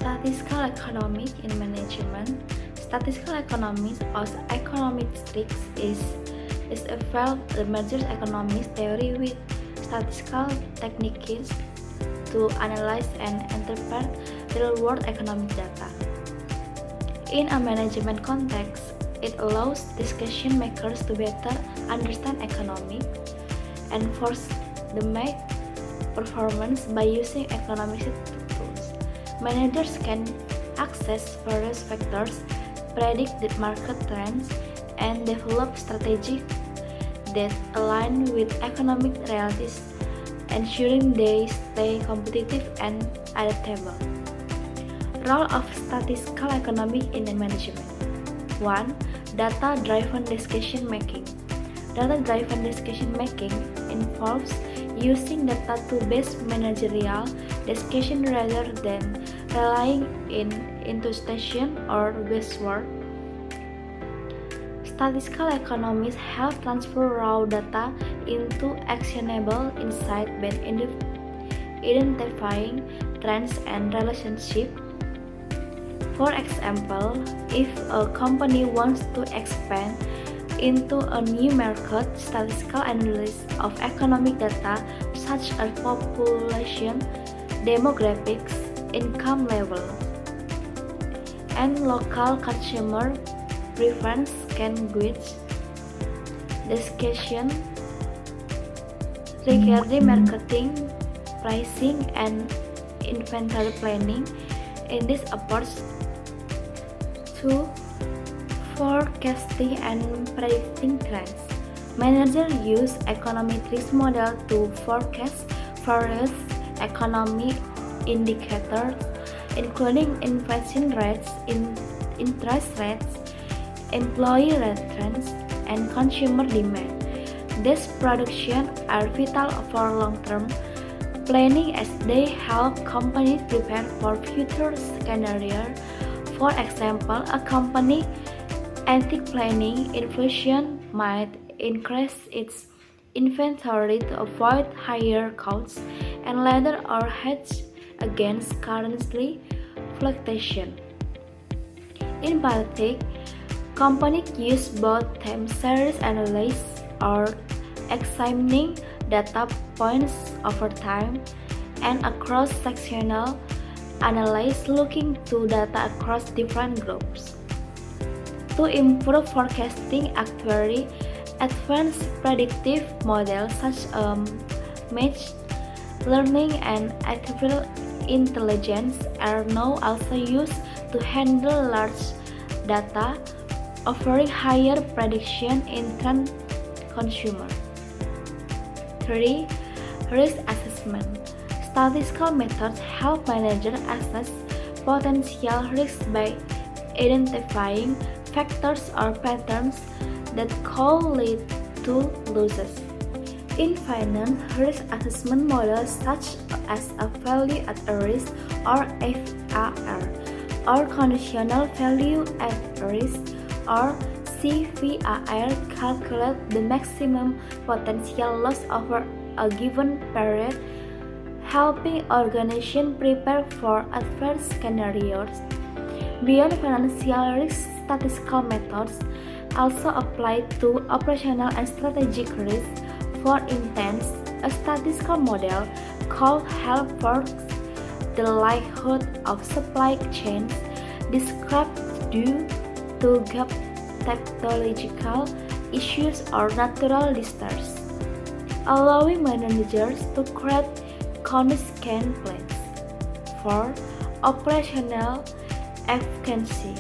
Statistical economics in management. Statistical economics or econometrics is a field that merges economics theory with statistical techniques to analyze and interpret real-world economic data. In a management context, it allows decision makers to better understand economic and forecast performance by using economic tools. Managers can access various factors, predict the market trends, and develop strategies that align with economic realities, ensuring they stay competitive and adaptable. Role of statistical economics in management. 1. Data-driven decision making. Data-driven decision making involves using data to base managerial decision rather than relying in intuition or guesswork. Statistical economics help transfer raw data into actionable insight by identifying trends and relationships. For example, if a company wants to expand into a new market, statistical analysis of economic data such as population, demographics, income level, and local consumer preference can guide decision regarding marketing, pricing, and inventory planning. In this approach to forecasting and predicting trends, managers use econometrics model to forecast various economic indicators, including inflation rates, interest rates, employee rate trends, and consumer demand. These predictions are vital for long-term planning as they help companies prepare for future scenarios. For example, a company anticipating inflation might increase its inventory to avoid higher costs and later or hedge against currency fluctuation. In practice, companies use both time series analysis or examining data points over time and cross-sectional analysis looking to data across different groups. To improve forecasting accuracy, advanced predictive models such as machine learning and artificial intelligence are now also used to handle large data, offering higher prediction in consumer. 3. Risk assessment. Statistical methods help managers assess potential risks by identifying factors or patterns that could lead to losses. In finance, risk assessment models such as a value at risk or FAR, or conditional value at risk or CVAR calculate the maximum potential loss over a given period, helping organizations prepare for adverse scenarios. Beyond financial risk, statistical methods also apply to operational and strategic risks. For instance, a statistical model called health forecast the likelihood of supply chains disrupts due to technological issues or natural disasters, allowing managers to create contingency plans. 4. Operational efficiency.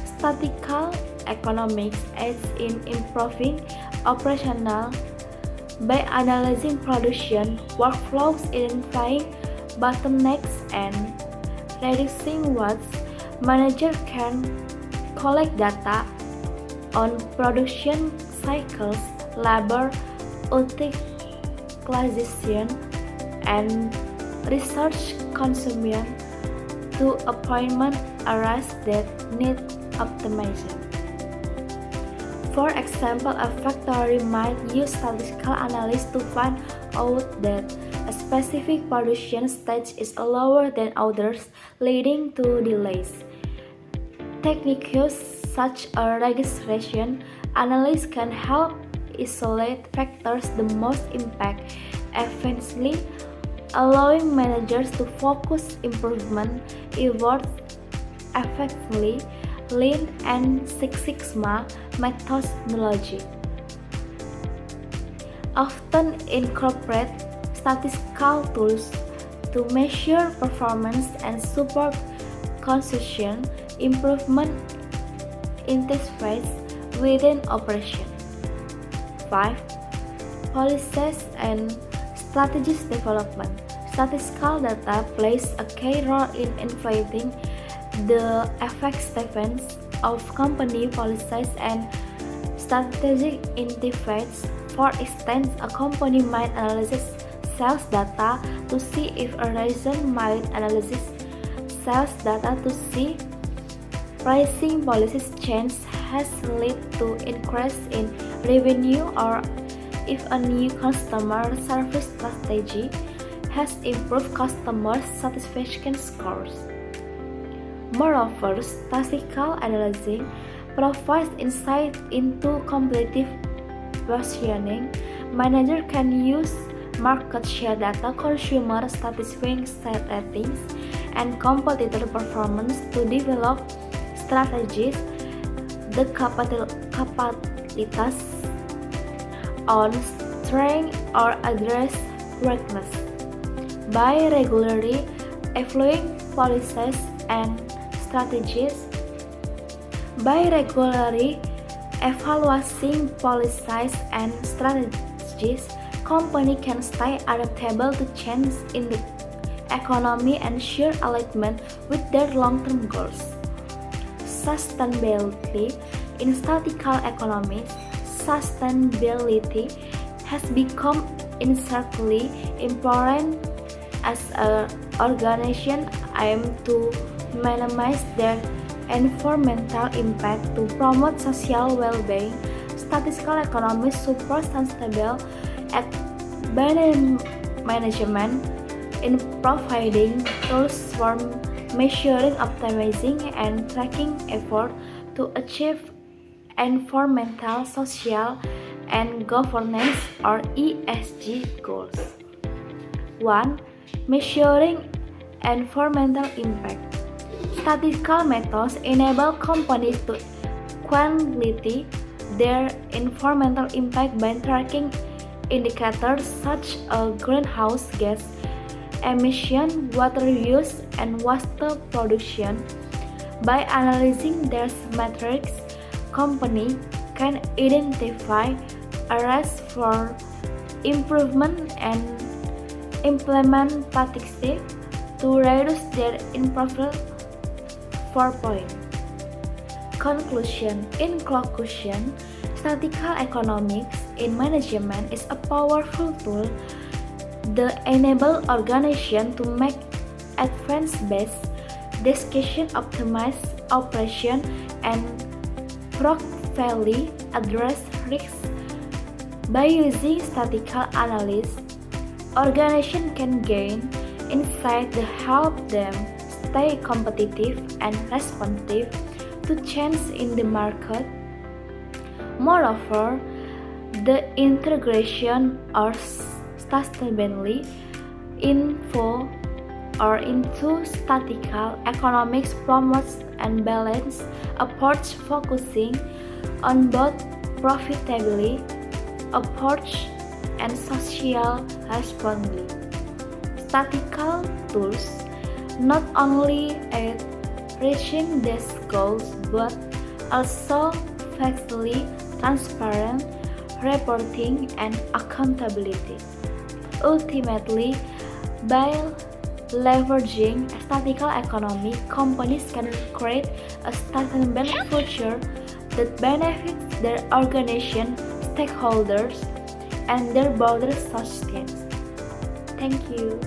Statistical economics aids in improving operational by analyzing production workflows, identifying bottlenecks, and reducing waste. Managers can collect data on production cycles, labor utilization, and research consumption to appointment areas that need optimization. For example, a factory might use statistical analysis to find out that a specific production stage is lower than others, leading to delays. Techniques such as regression analysis can help isolate factors the most impact efficiently, allowing managers to focus improvement efforts effectively. Lean and Six Sigma methodology often incorporate statistical tools to measure performance and support consistent improvement interface within operation. 5. Policies and strategies development. Statistical data plays a key role in influencing the effectiveness of company policies and strategic initiatives. For instance, a company might analyze sales data to see if a region might analyze sales data to see pricing policies change has led to increase in revenue, or if a new customer service strategy has improved customer satisfaction scores. Moreover, statistical analysis provides insight into competitive positioning. Manager can use market share data, consumer satisfaction ratings, and competitor performance to develop strategies. The capabilities on strength or address weakness by regularly evaluating policies and strategies. By regularly evaluating policies and strategies, company can stay adaptable to change in the economy and ensure alignment with their long-term goals. Sustainability. In statistical economics, sustainability has become increasingly important as an organization aims to minimize their environmental impact to promote social well-being. Statistical economics supports sustainable management in providing tools for measuring, optimizing, and tracking effort to achieve environmental, social, and governance or ESG goals. 1. Measuring environmental impact. Statistical methods enable companies to quantify their environmental impact by tracking indicators such as greenhouse gas emission, water use, and water production. By analyzing these metrics, companies can identify areas for improvement and implement practices to reduce their environmental footprint. Conclusion. In conclusion, statistical economics in management is a powerful tool that enables organizations to make evidence-based decisions, optimize operations, and proactively address risks. By using statistical analysis, organizations can gain insight that help them stay competitive and responsive to change in the market. Moreover, the integration of sustainability into statistical economics promotes and balanced approach focusing on both profitability approach and social responsibility. Statistical tools not only aid reaching these goals but also facility, transparent reporting, and accountability. Ultimately, by leveraging statistical economy, companies can create a sustainable future that benefits their organization, stakeholders, and their broader society. Thank you.